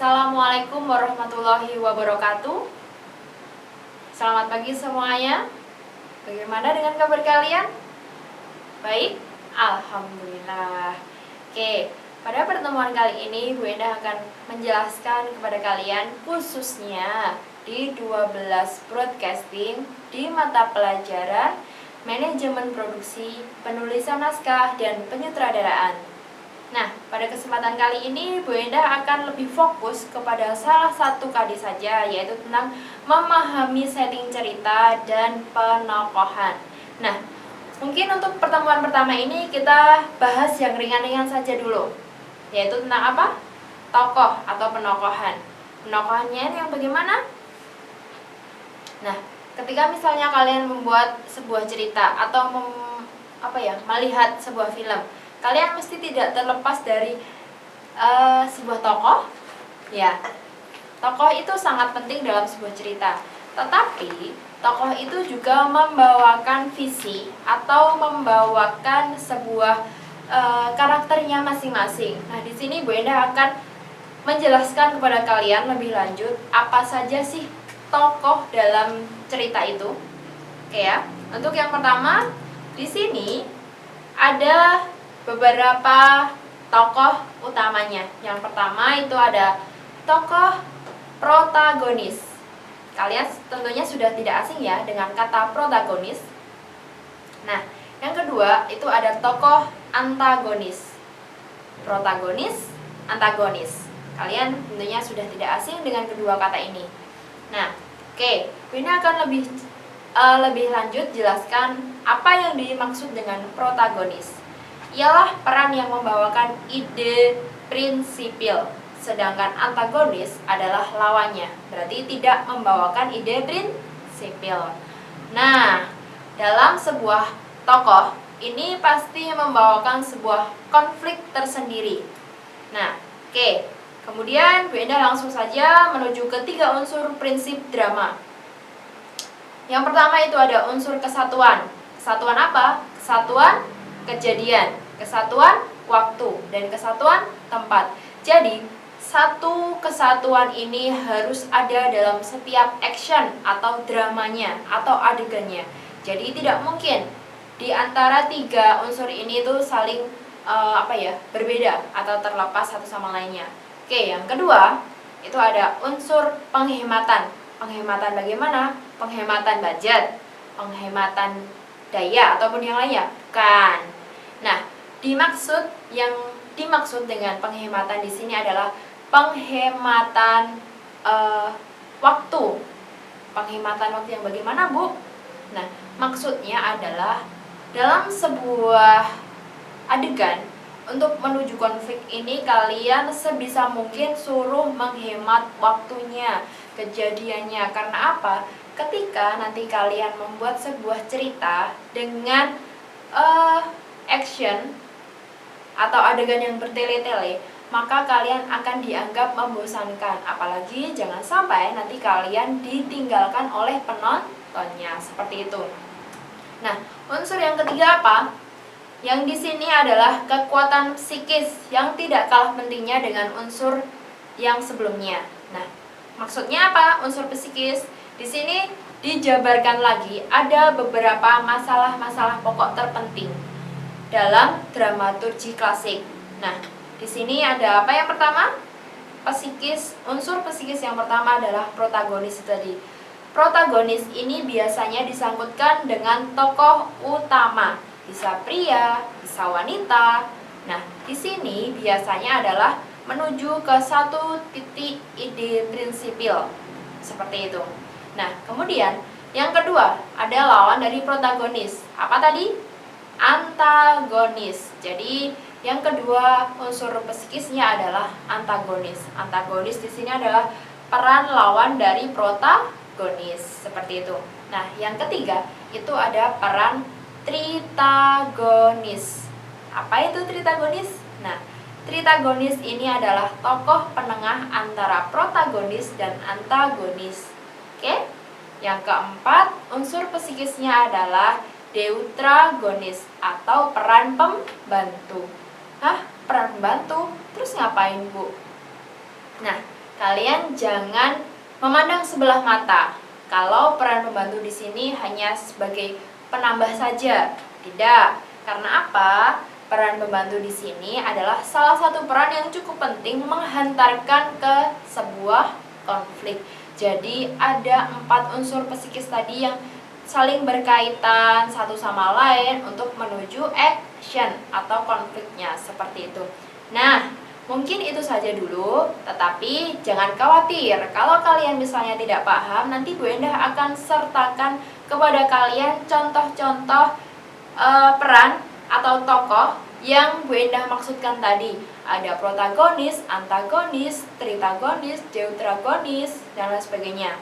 Assalamualaikum warahmatullahi wabarakatuh. Selamat pagi semuanya. Bagaimana dengan kabar kalian? Baik? Alhamdulillah. Oke, pada pertemuan kali ini Bu Endah akan menjelaskan kepada kalian khususnya di 12 broadcasting di mata pelajaran Manajemen Produksi, Penulisan Naskah, dan Penyutradaraan. Nah, pada kesempatan kali ini Bu Endah akan lebih fokus kepada salah satu kadi saja, yaitu tentang memahami setting cerita dan penokohan. Nah, mungkin untuk pertemuan pertama ini kita bahas yang ringan-ringan saja dulu, yaitu tentang apa? Tokoh atau penokohan. Penokohannya yang bagaimana? Nah, ketika misalnya kalian membuat sebuah cerita atau melihat sebuah film, kalian mesti tidak terlepas dari sebuah tokoh. Ya, tokoh itu sangat penting dalam sebuah cerita. Tetapi tokoh itu juga membawakan visi atau membawakan sebuah karakternya masing-masing. Nah, di sini Bu Endah akan menjelaskan kepada kalian lebih lanjut apa saja sih tokoh dalam cerita itu. Oke ya. Untuk yang pertama, di sini ada beberapa tokoh utamanya. Yang pertama itu ada tokoh protagonis. Kalian tentunya sudah tidak asing ya dengan kata protagonis. Nah, yang kedua itu ada tokoh antagonis. Protagonis, antagonis. Kalian tentunya sudah tidak asing dengan kedua kata ini. Nah, oke, ini akan lebih lanjut jelaskan apa yang dimaksud dengan protagonis. Ialah peran yang membawakan ide prinsipil, sedangkan antagonis adalah lawannya, berarti tidak membawakan ide prinsipil. Nah, dalam sebuah tokoh ini pasti membawakan sebuah konflik tersendiri. Nah, oke, kemudian Bu Endah langsung saja menuju ke 3 unsur prinsip drama. Yang pertama itu ada unsur kesatuan. Kesatuan apa? Kesatuan kejadian, kesatuan waktu, dan kesatuan tempat. Jadi, satu kesatuan ini harus ada dalam setiap action atau dramanya atau adegannya. Jadi tidak mungkin di antara 3 unsur ini tuh saling berbeda atau terlepas satu sama lainnya. Oke, yang kedua itu ada unsur penghematan. Penghematan bagaimana? Penghematan budget, penghematan daya ataupun yang lainnya? Bukan. Nah, yang dimaksud dengan penghematan di sini adalah penghematan waktu. Penghematan waktu yang bagaimana, Bu? Nah, maksudnya adalah dalam sebuah adegan untuk menuju konflik ini kalian sebisa mungkin suruh menghemat waktunya, kejadiannya. Karena apa? Ketika nanti kalian membuat sebuah cerita dengan action atau adegan yang bertele-tele, maka kalian akan dianggap membosankan. Apalagi jangan sampai nanti kalian ditinggalkan oleh penontonnya, seperti itu. Nah, unsur yang ketiga apa? Yang di sini adalah kekuatan psikis yang tidak kalah pentingnya dengan unsur yang sebelumnya. Nah, maksudnya apa? Unsur psikis di sini dijabarkan lagi ada beberapa masalah-masalah pokok terpenting dalam dramaturgi klasik. Nah, di sini ada apa yang pertama? Psikis. Unsur psikis yang pertama adalah protagonis tadi. Protagonis ini biasanya disangkutkan dengan tokoh utama. Bisa pria, bisa wanita. Nah, di sini biasanya adalah menuju ke satu titik ide prinsipil. Seperti itu. Nah, kemudian yang kedua ada lawan dari protagonis. Apa tadi? Antagonis. Jadi yang kedua unsur psikisnya adalah antagonis. Antagonis di sini adalah peran lawan dari protagonis, seperti itu. Nah, yang ketiga itu ada peran tritagonis. Apa itu tritagonis? Nah, tritagonis ini adalah tokoh penengah antara protagonis dan antagonis. Oke? Yang keempat, unsur psikisnya adalah deuteragonis atau peran pembantu. Hah? Peran pembantu? Terus ngapain, Bu? Nah, kalian jangan memandang sebelah mata kalau peran pembantu di sini hanya sebagai penambah saja. Tidak. Karena apa? Peran pembantu di sini adalah salah satu peran yang cukup penting menghantarkan ke sebuah konflik. Jadi ada 4 unsur psikis tadi yang saling berkaitan satu sama lain untuk menuju action atau konfliknya, seperti itu. Nah, mungkin itu saja dulu, tetapi jangan khawatir. Kalau kalian misalnya tidak paham, nanti Bu Endah akan sertakan kepada kalian contoh-contoh peran atau tokoh yang Bu Endah maksudkan tadi. Ada protagonis, antagonis, tritagonis, deuteragonis, dan lain sebagainya.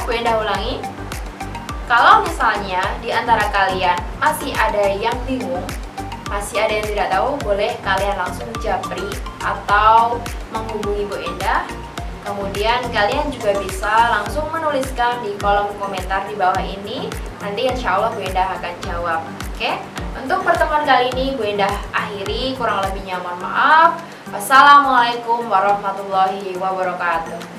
Bu Endah ulangi. Kalau misalnya di antara kalian masih ada yang bingung, masih ada yang tidak tahu, boleh kalian langsung japri atau menghubungi Bu Endah. Kemudian kalian juga bisa langsung menuliskan di kolom komentar di bawah ini. Nanti insya Allah Bu Endah akan jawab. Oke? Untuk pertemuan kali ini Bu Endah akhiri, kurang lebihnya mohon maaf. Wassalamualaikum warahmatullahi wabarakatuh.